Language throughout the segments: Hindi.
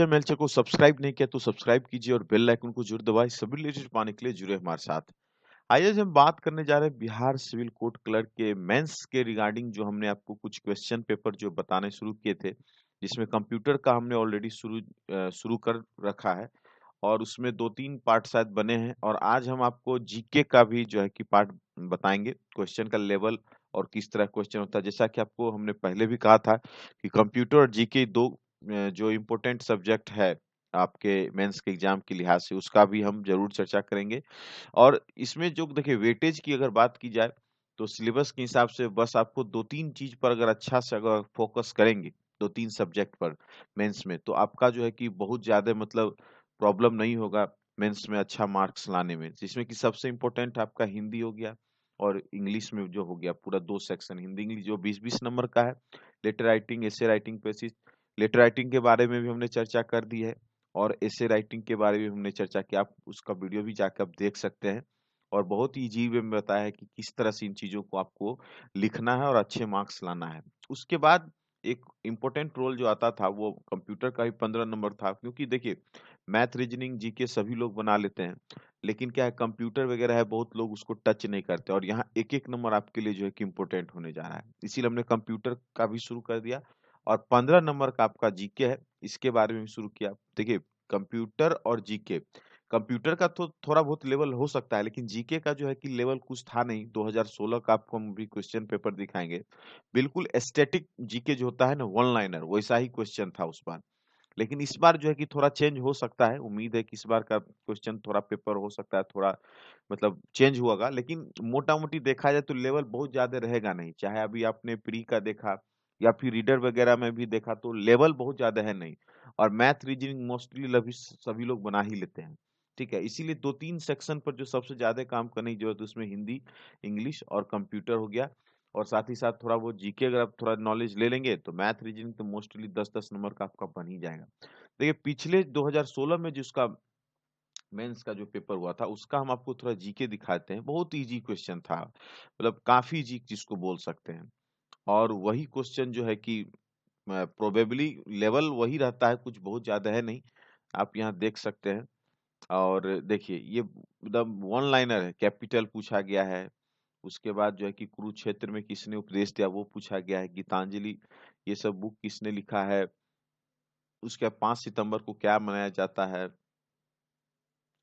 मेल चैनल को सब्सक्राइब नहीं किया तो सब्सक्राइब कीजिए और बेल आइकन को जरूर दबाएं। सभी लेटेस्ट पाने के लिए जुड़े हमारे साथ। आइए आज हम बात करने जा रहे हैं बिहार सिविल कोर्ट क्लर्क के मेंस के रिगार्डिंग जो हमने आपको कुछ क्वेश्चन पेपर जो बताने शुरू किए थे, जिसमें कंप्यूटर का हमने ऑलरेडी शुरू कर रखा है और उसमें 2-3 पार्ट शायद बने हैं और आज हम आपको जीके का भी जो है कि पार्ट बताएंगे, क्वेश्चन का लेवल और किस तरह क्वेश्चन होता है। जैसा कि आपको हमने पहले भी कहा था कि कंप्यूटर और जीके दो जो इम्पोर्टेंट सब्जेक्ट है आपके मेंस के एग्जाम के लिहाज से, उसका भी हम जरूर चर्चा करेंगे। और इसमें जो देखिए वेटेज की अगर बात की जाए तो सिलेबस के हिसाब से बस आपको 2-3 चीज पर अगर अच्छा से अगर फोकस करेंगे, 2-3 सब्जेक्ट पर मेंस में, तो आपका जो है कि बहुत ज्यादा मतलब प्रॉब्लम नहीं होगा मेंस में अच्छा मार्क्स लाने में। जिसमें कि सबसे इम्पोर्टेंट आपका हिंदी हो गया और इंग्लिश में जो हो गया पूरा 2 सेक्शन हिंदी इंग्लिश जो 20-20 नंबर का है। लेटर राइटिंग, एसे राइटिंग पे लेटर राइटिंग के बारे में भी हमने चर्चा कर दी है और एसे राइटिंग के बारे में हमने चर्चा की। आप उसका वीडियो भी जाकर आप देख सकते हैं और बहुत ही इजी वे में बताया है कि किस तरह से इन चीजों को आपको लिखना है और अच्छे मार्क्स लाना है। उसके बाद एक इम्पोर्टेंट रोल जो आता था वो कंप्यूटर का ही 15 नंबर था, क्योंकि देखिए मैथ रीजनिंग जीके सभी लोग बना लेते हैं, लेकिन क्या है कंप्यूटर वगैरह है बहुत लोग उसको टच नहीं करते और यहाँ एक एक नंबर आपके लिए जो है कि इम्पोर्टेंट होने जा रहा है। इसीलिए हमने कंप्यूटर का भी शुरू कर दिया और 15 नंबर का आपका जीके है, इसके बारे में भी शुरू किया। देखिए कंप्यूटर और जीके, कंप्यूटर का तो थोड़ा बहुत लेवल हो सकता है, लेकिन जीके का जो है कि लेवल कुछ था नहीं। 2016 का आपको हम भी क्वेश्चन पेपर दिखाएंगे, बिल्कुल स्टैटिक जीके जो होता है ना, वन लाइनर, वैसा ही क्वेश्चन था उस बार। लेकिन इस बार जो है कि थोड़ा चेंज हो सकता है, उम्मीद है कि इस बार का क्वेश्चन थोड़ा पेपर हो सकता है थोड़ा मतलब चेंज होगा, लेकिन मोटा मोटी देखा जाए तो लेवल बहुत ज्यादा रहेगा नहीं। चाहे अभी आपने प्री का देखा या फिर रीडर वगैरह में भी देखा तो लेवल बहुत ज्यादा है नहीं। और मैथ रीजनिंग मोस्टली सभी लोग बना ही लेते हैं, ठीक है। इसीलिए 2-3 सेक्शन पर जो सबसे ज्यादा काम करने की जरूरत है उसमें हिंदी, इंग्लिश और कंप्यूटर हो गया। और साथ ही साथ थोड़ा वो जीके अगर आप थोड़ा नॉलेज ले लेंगे तो मैथ रीजनिंग तो मोस्टली 10-10 नंबर का आपका बन ही जाएगा। देखिए पिछले 2016 में जिसका मेंस का जो पेपर हुआ था उसका हम आपको थोड़ा जीके दिखाते हैं। बहुत इजी क्वेश्चन था, मतलब काफी इजी जिसको बोल सकते हैं। और वही क्वेश्चन जो है कि प्रोबेबली लेवल वही रहता है, कुछ बहुत ज्यादा है नहीं, आप यहाँ देख सकते हैं। और देखिए ये एकदम वन लाइनर है, कैपिटल पूछा गया है। उसके बाद जो है कि कुरुक्षेत्र में किसने उपदेश दिया वो पूछा गया है, गीतांजलि ये सब बुक किसने लिखा है। उसके बाद 5 सितंबर को क्या मनाया जाता है।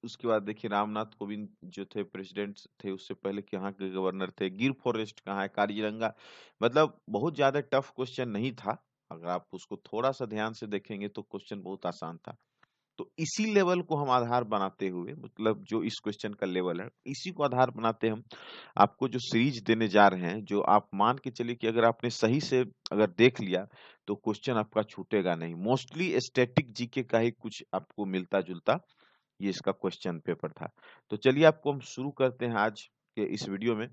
उसके बाद देखिए रामनाथ कोविंद जो थे प्रेसिडेंट थे उससे पहले कहाँ के गवर्नर थे, गिर फॉरेस्ट कहाँ है, काजीरंगा। मतलब बहुत ज्यादा टफ क्वेश्चन नहीं था, अगर आप उसको थोड़ा सा ध्यान से देखेंगे तो क्वेश्चन बहुत आसान था। तो इसी लेवल को हम आधार बनाते हुए, मतलब जो इस क्वेश्चन का लेवल है इसी को आधार बनाते हम आपको जो सीरीज देने जा रहे हैं, जो आप मान के चलिए कि अगर आपने सही से अगर देख लिया तो क्वेश्चन आपका छूटेगा नहीं। मोस्टली स्टैटिक जीके का ही कुछ आपको मिलता जुलता ये इसका क्वेश्चन पेपर था। तो चलिए आपको हम शुरू करते हैं आज के इस वीडियो में।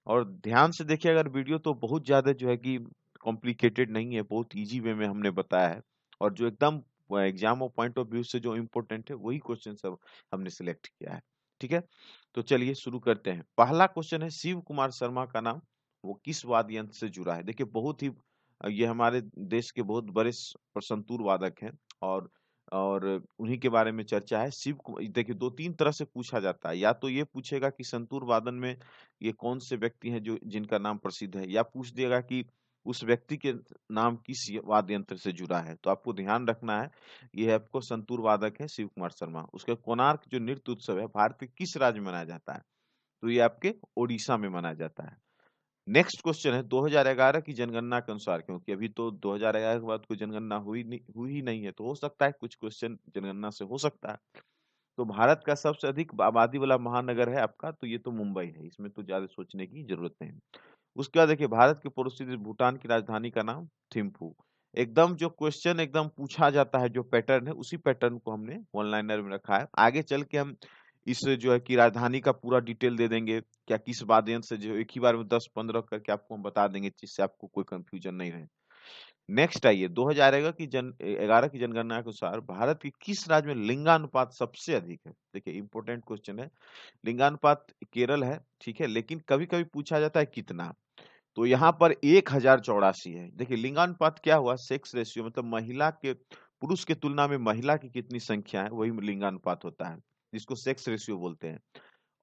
और ध्यान से देखिए अगर वीडियो, तो बहुत ज्यादा जो है कि कॉम्प्लिकेटेड नहीं है, बहुत इजी वे में हमने बताया है। और जो एकदम एग्जाम और पॉइंट ऑफ व्यू से जो इम्पोर्टेंट है वही क्वेश्चन सब हमने सिलेक्ट किया है, ठीक है। तो चलिए शुरू करते हैं। पहला क्वेश्चन है शिव कुमार शर्मा का नाम वो किस वाद्य यंत्र से जुड़ा है। देखिए बहुत ही ये हमारे देश के बहुत बड़े संतूर वादक हैं और और उन्हीं के बारे में चर्चा है। देखिए 2-3 तरह से पूछा जाता है, या तो ये पूछेगा कि संतूर वादन में ये कौन से व्यक्ति हैं जो जिनका नाम प्रसिद्ध है, या पूछ देगा कि उस व्यक्ति के नाम किस वाद्य यंत्र से जुड़ा है। तो आपको ध्यान रखना है, ये आपको संतूर वादक है शिव कुमार शर्मा। उसका कोणार्क जो नृत्य उत्सव है भारत के किस राज्य में मनाया जाता है, तो ये आपके ओडिशा में मनाया जाता है। नेक्स्ट क्वेश्चन है 2011 की जनगणना के अनुसार, क्योंकि अभी तो 2011 के बाद कोई जनगणना हुई ही नहीं है, तो हो सकता है कुछ क्वेश्चन जनगणना से हो सकता है। तो भारत का सबसे अधिक आबादी वाला महानगर है आपका, तो ये तो मुंबई है, इसमें तो ज्यादा सोचने की जरूरत नहीं है। उसके बाद देखिए भारत के पड़ोसी देश भूटान की राजधानी का नाम थिम्पू। एकदम जो क्वेश्चन एकदम पूछा जाता है जो पैटर्न है उसी पैटर्न को हमने वन लाइनर में रखा है। आगे चल के हम इस जो है कि राजधानी का पूरा डिटेल दे देंगे, क्या किस वाद्यंत्र से, जो एक ही बार में 10-15 करके आपको हम बता देंगे जिससे आपको कोई कंफ्यूजन नहीं रहे। नेक्स्ट आइए 2011 की जनगणना के अनुसार भारत के किस राज्य में लिंगानुपात सबसे अधिक है। देखिए इंपॉर्टेंट क्वेश्चन है। लिंगानुपात केरल है, ठीक है, लेकिन कभी कभी पूछा जाता है कितना, तो यहाँ पर 1084 है। देखिए लिंगानुपात क्या हुआ, सेक्स रेशियो, मतलब महिला के पुरुष के तुलना में महिला की कितनी संख्या है, वही लिंगानुपात होता है, जिसको सेक्स रेशियो बोलते हैं।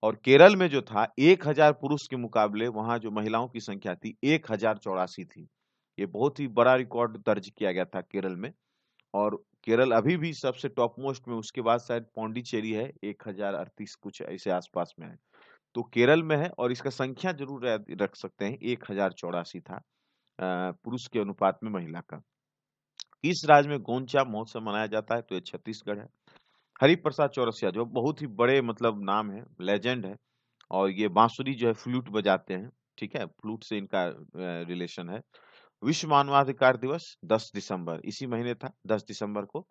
और केरल में जो था 1000 पुरुष के मुकाबले वहाँ जो महिलाओं की संख्या थी 1084 थी। ये बहुत ही बड़ा रिकॉर्ड दर्ज किया गया था केरल में। और केरल अभी भी सबसे टॉप मोस्ट में, उसके बाद शायद पौंडीचेरी है 1038 कुछ ऐसे आसपास में है। तो केरल में है और इसका संख्या जरूर रख सकते हैं 1084 था पुरुष के अनुपात में महिला का। किस राज्य में गोंचा महोत्सव मनाया जाता है, तो ये छत्तीसगढ़ है। हरिप्रसाद चौरसिया जो बहुत ही बड़े मतलब नाम है, लेजेंड है, और ये बांसुरी जो है फ्लूट बजाते हैं, ठीक है, फ्लूट से इनका रिलेशन है। विश्व मानवाधिकार दिवस 10 दिसंबर इसी महीने था, 10 दिसंबर को।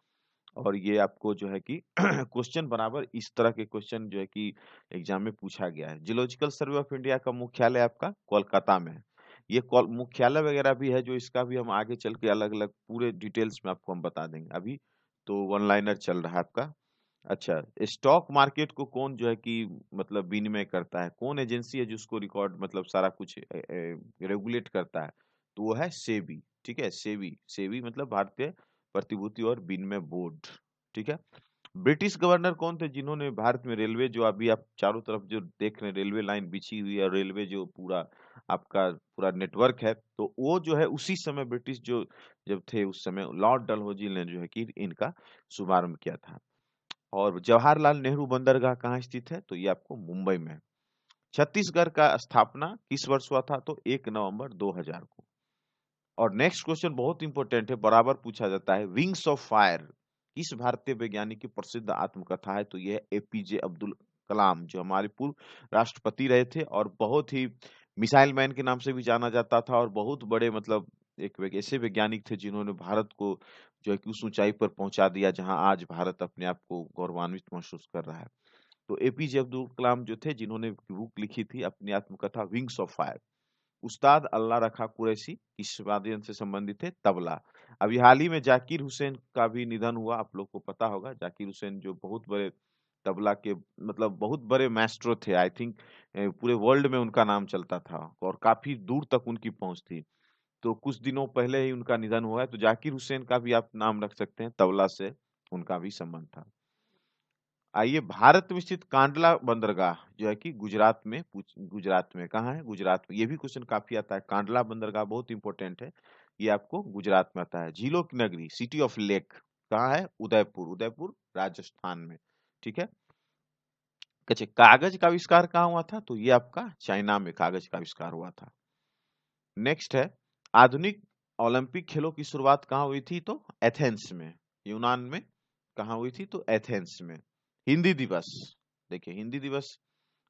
और ये आपको जो है कि क्वेश्चन बराबर इस तरह के क्वेश्चन जो है कि एग्जाम में पूछा गया है। जियोलॉजिकल सर्वे ऑफ इंडिया का मुख्यालय आपका कोलकाता में है। ये मुख्यालय वगैरह भी है, जो इसका भी हम आगे चल के अलग अलग पूरे डिटेल्स में आपको हम बता देंगे। अभी तो वन लाइनर चल रहा है आपका। अच्छा, स्टॉक मार्केट को कौन जो है कि मतलब विनिमय करता है, कौन एजेंसी है जिसको रिकॉर्ड मतलब सारा कुछ रेगुलेट करता है, तो वो है सेबी। ठीक है, सेबी, सेबी मतलब भारतीय प्रतिभूति और विनिमय बोर्ड। ठीक है। ब्रिटिश गवर्नर कौन थे जिन्होंने भारत में रेलवे, जो अभी आप चारों तरफ जो देख रहे हैं रेलवे लाइन बिछी हुई है, रेलवे जो पूरा आपका पूरा नेटवर्क है, तो वो जो है उसी समय ब्रिटिश जो जब थे उस समय लॉर्ड डलहौजी ने जो है कि इनका शुभारंभ किया था। और जवाहरलाल नेहरू बंदरगाह कहाँ स्थित है, तो ये आपको मुंबई में है। छत्तीसगढ़ का स्थापना किस वर्ष हुआ था, तो 1 नवंबर 2000 को। और नेक्स्ट क्वेश्चन बहुत इंपॉर्टेंट है, बराबर पूछा जाता है, विंग्स ऑफ फायर किस भारतीय वैज्ञानिक की प्रसिद्ध आत्मकथा है, तो ये है एपीजे अब्दुल कलाम, जो हमारे पूर्व राष्ट्रपति रहे थे और बहुत ही मिसाइल मैन के नाम से भी जाना जाता था, और बहुत बड़े मतलब एक ऐसे वैज्ञानिक थे जिन्होंने भारत को जो है कि उस ऊंचाई पर पहुंचा दिया जहां आज भारत अपने आप को गौरवान्वित महसूस कर रहा है। तो एपीजे अब्दुल कलाम जो थे, जिन्होंने बुक लिखी थी अपनी आत्मकथा विंग्स ऑफ फायर। उस्ताद अल्लाह रखा कुरैशी किस वाद्य यंत्र से संबंधित थे, तबला। अभी हाल ही में जाकिर हुसैन का भी निधन हुआ, आप लोग को पता होगा। जाकिर हुसैन जो बहुत बड़े तबला के मतलब बहुत बड़े मास्ट्रो थे, आई थिंक पूरे वर्ल्ड में उनका नाम चलता था और काफी दूर तक उनकी पहुंच थी। तो कुछ दिनों पहले ही उनका निधन हुआ है, तो जाकिर हुसैन का भी आप नाम रख सकते हैं, तबला से उनका भी संबंध था। आइए, भारत में स्थित कांडला बंदरगाह जो है कि गुजरात में गुजरात में कहाँ है, गुजरात में। ये भी क्वेश्चन काफी आता है, कांडला बंदरगाह बहुत इंपॉर्टेंट है, ये आपको गुजरात में आता है। झीलों की नगरी सिटी ऑफ लेक कहाँ है, उदयपुर, उदयपुर राजस्थान में। ठीक है। अच्छा, कागज का आविष्कार कहाँ हुआ था, तो ये आपका चाइना में कागज का आविष्कार हुआ था। नेक्स्ट है, आधुनिक ओलंपिक खेलों की शुरुआत कहाँ हुई थी, तो एथेंस में, यूनान में। कहाँ हुई थी, तो एथेंस में। हिंदी दिवस, देखिए हिंदी दिवस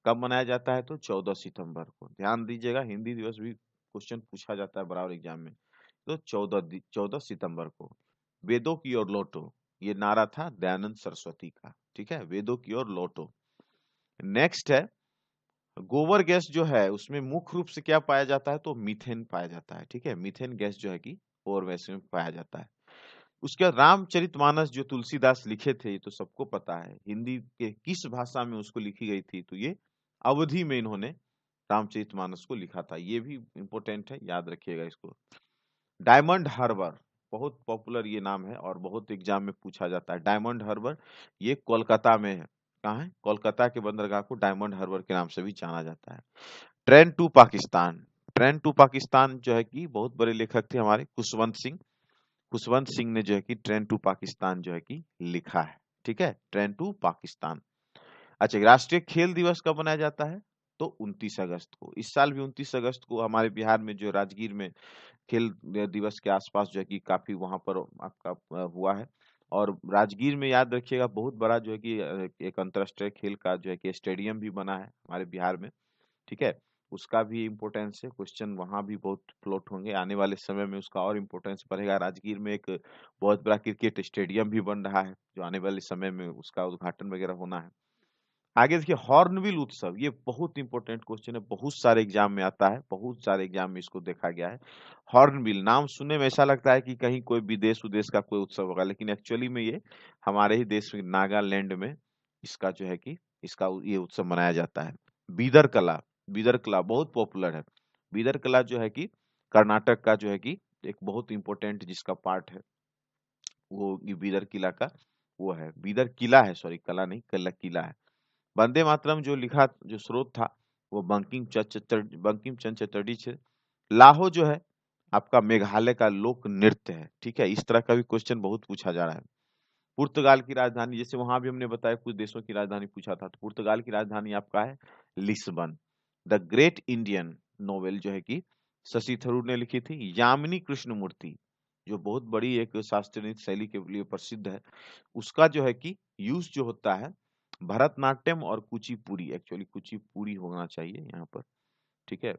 कब मनाया जाता है, तो 14 सितंबर को। ध्यान दीजिएगा, हिंदी दिवस भी क्वेश्चन पूछा जाता है बराबर एग्जाम में, तो 14 सितंबर को। वेदों की ओर लौटो, ये नारा था दयानंद सरस्वती का। ठीक है, वेदों की ओर लौटो। नेक्स्ट है, गोबर गैस जो है उसमें मुख्य रूप से क्या पाया जाता है, तो मीथेन पाया जाता है। ठीक है, मीथेन गैस जो है कि गोबर गैस में पाया जाता है। उसके बाद रामचरितमानस जो तुलसीदास लिखे थे, ये तो सबको पता है। हिंदी के किस भाषा में उसको लिखी गई थी, तो ये अवधी में इन्होंने रामचरितमानस को लिखा था। ये भी इंपॉर्टेंट है, याद रखिएगा इसको। डायमंड हार्बर बहुत पॉपुलर ये नाम है और बहुत एग्जाम में पूछा जाता है। डायमंड हार्बर ये कोलकाता में है। कहाँ है, कोलकाता के बंदरगाह को डायमंड हार्बर के नाम से भी जाना जाता है। Train to Pakistan, train to Pakistan जो है कि बहुत बड़े लेखक थे हमारे खुशवंत सिंह। खुशवंत सिंह ने जो है कि ट्रेन टू पाकिस्तान जो है कि लिखा है। ठीक है, ट्रेन टू पाकिस्तान। अच्छा, राष्ट्रीय खेल दिवस कब मनाया जाता है, तो 29 अगस्त को। इस साल भी 29 अगस्त को हमारे बिहार में जो राजगीर में खेल दिवस के आसपास जो है कि काफी वहां पर आपका हुआ है। और राजगीर में याद रखिएगा बहुत बड़ा जो है कि एक अंतरराष्ट्रीय खेल का जो है कि स्टेडियम भी बना है हमारे बिहार में। ठीक है, उसका भी इम्पोर्टेंस है, क्वेश्चन वहां भी बहुत फ्लोट होंगे आने वाले समय में, उसका और इम्पोर्टेंस बढ़ेगा। राजगीर में एक बहुत बड़ा क्रिकेट स्टेडियम भी बन रहा है, जो आने वाले समय में उसका उद्घाटन वगैरह होना है। आगे देखिए, हॉर्नबिल उत्सव, ये बहुत इंपॉर्टेंट क्वेश्चन है, बहुत सारे एग्जाम में आता है, बहुत सारे एग्जाम में इसको देखा गया है। हॉर्नबिल नाम सुनने में ऐसा लगता है कि कहीं कोई विदेश उदेश का कोई उत्सव होगा, लेकिन एक्चुअली में ये हमारे ही देश में नागालैंड में इसका जो है कि इसका ये उत्सव मनाया जाता है। बीदर कला, बीदर कला बहुत पॉपुलर है। बीदर कला जो है कि कर्नाटक का जो है कि एक बहुत इंपॉर्टेंट जिसका पार्ट है। वो ये बीदर किला का वो है, बीदर किला है, सॉरी कला नहीं, किला है। वंदे मातरम जो लिखा जो स्रोत था वो बंकिम चंद्र चटर्जी थे। लाहो जो है आपका मेघालय का लोक नृत्य है, ठीक है? इस तरह का भी क्वेश्चन बहुत पूछा जा रहा है। पुर्तगाल की राजधानी, जैसे वहां भी हमने बताया कुछ देशों की राजधानी पूछा था, तो पुर्तगाल की राजधानी आपका है Lisbon. The great Indian novel जो है कि शशि थरूर ने लिखी थी। यामिनी कृष्णमूर्ति जो बहुत बड़ी एक शास्त्रीय नृत्य शैली के लिए प्रसिद्ध है, उसका जो है कि यूज जो होता है भरतनाट्यम और कुचिपुड़ी, एक्चुअली कुचिपुड़ी होना चाहिए यहाँ पर, ठीक है?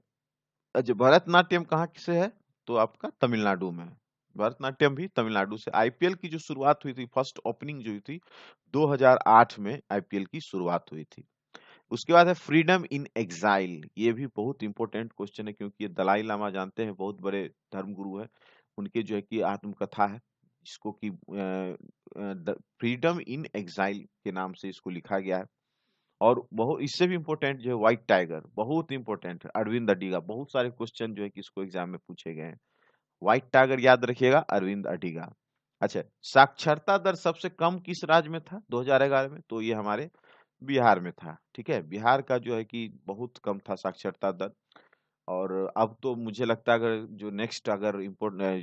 अच्छा, भरतनाट्यम कहाँ से है? तो आपका तमिलनाडु में है। भरतनाट्यम भी तमिलनाडु से। आईपीएल की जो शुरुआत हुई थी, फर्स्ट ओपनिंग जो हुई थी 2008 में आईपीएल की शुरुआत हुई थी। उसके बाद है फ्रीडम इन एग्जाइल। ये भी बहुत इंपॉर्टेंट क्वेश्चन है, क्योंकि ये दलाई लामा जानते हैं, बहुत बड़े धर्मगुरु है। उनके जो है कि आत्मकथा है, जिसको कि फ्रीडम इन एग्जाइल के नाम से इसको लिखा गया है। और बहुत इससे भी इम्पोर्टेंट जो है व्हाइट टाइगर, बहुत इंपॉर्टेंट है, अरविंद अडिगा। बहुत सारे क्वेश्चन जो है कि इसको एग्जाम में पूछे गए हैं। व्हाइट टाइगर याद रखिएगा, अरविंद अडिगा। अच्छा, साक्षरता दर सबसे कम किस राज्य में था 2011 में? तो ये हमारे बिहार में था, ठीक है? बिहार का जो है कि बहुत कम था साक्षरता दर। और अब तो मुझे लगता है अगर जो नेक्स्ट अगर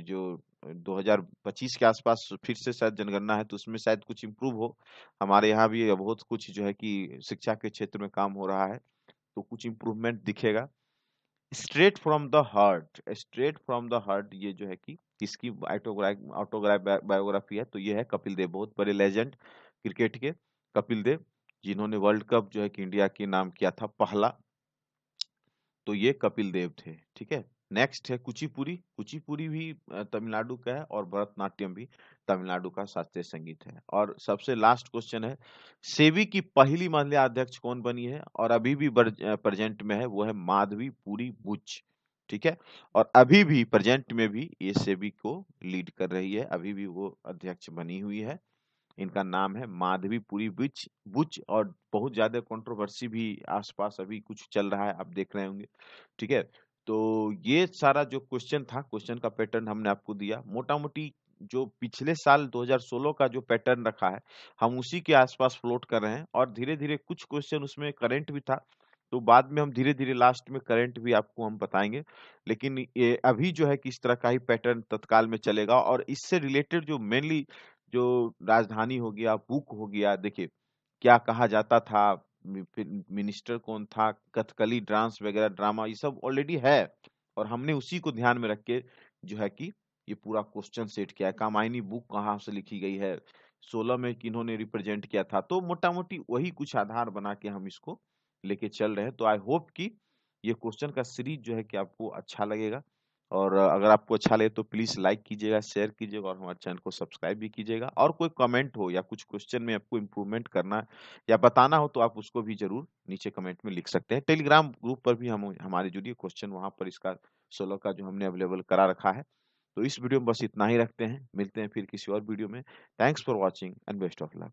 जो 2025 के आसपास फिर से शायद जनगणना है, तो उसमें शायद कुछ इम्प्रूव हो। हमारे यहाँ भी बहुत कुछ जो है कि शिक्षा के क्षेत्र में काम हो रहा है, तो कुछ इम्प्रूवमेंट दिखेगा। Straight from the heart, straight from the heart, ये जो है कि किसकी बायोग्राफी है? तो ये है कपिल देव, बहुत बड़े लेजेंड क्रिकेट के कपिल देव, जिन्होंने वर्ल्ड कप जो है कि इंडिया के नाम किया था पहला। तो ये कपिल देव थे, ठीक है? नेक्स्ट है कुचिपुड़ी। कुचिपुड़ी भी तमिलनाडु का है, और भरतनाट्यम भी तमिलनाडु का शास्त्रीय संगीत है। और सबसे लास्ट क्वेश्चन है, सेबी की पहली महिला अध्यक्ष कौन बनी है और अभी भी प्रेजेंट में है? वो है माधवी पुरी बुच, ठीक है? और अभी भी प्रेजेंट में भी ये सेबी को लीड कर रही है, अभी भी वो अध्यक्ष बनी हुई है। इनका नाम है माधवीपुरी बुच बुच। और बहुत ज्यादा कंट्रोवर्सी भी आसपास अभी कुछ चल रहा है, आप देख रहे होंगे, ठीक है? तो ये सारा जो क्वेश्चन था, क्वेश्चन का पैटर्न हमने आपको दिया मोटा मोटी। जो पिछले साल 2016 का जो पैटर्न रखा है, हम उसी के आसपास फ्लोट कर रहे हैं। और धीरे धीरे कुछ क्वेश्चन उसमें करंट भी था, तो बाद में हम धीरे धीरे लास्ट में करंट भी आपको हम बताएंगे। लेकिन ये अभी जो है कि इस तरह का ही पैटर्न तत्काल में चलेगा। और इससे रिलेटेड जो मेनली जो राजधानी हो गया, बुक हो गया, देखिए क्या कहा जाता था, मिनिस्टर कौन था, कथकली डांस वगैरह ड्रामा, ये सब ऑलरेडी है। और हमने उसी को ध्यान में रख के जो है कि ये पूरा क्वेश्चन सेट किया है। कामायनी बुक कहाँ से लिखी गई है, 16 में किन्होंने रिप्रेजेंट किया था, तो मोटा मोटी वही कुछ आधार बना के हम इसको लेके चल रहे हैं। तो आई होप कि ये क्वेश्चन का सीरीज जो है कि आपको अच्छा लगेगा। और अगर आपको अच्छा लगे तो प्लीज लाइक कीजिएगा, शेयर कीजिएगा, और हमारे चैनल को सब्सक्राइब भी कीजिएगा। और कोई कमेंट हो या कुछ क्वेश्चन में आपको इम्प्रूवमेंट करना है या बताना हो, तो आप उसको भी जरूर नीचे कमेंट में लिख सकते हैं। टेलीग्राम ग्रुप पर भी हम हमारे जुड़िए, क्वेश्चन वहां पर इसका 16 का जो हमने अवेलेबल करा रखा है। तो इस वीडियो में बस इतना ही रखते हैं, मिलते हैं फिर किसी और वीडियो में। Thanks for watching and best of luck.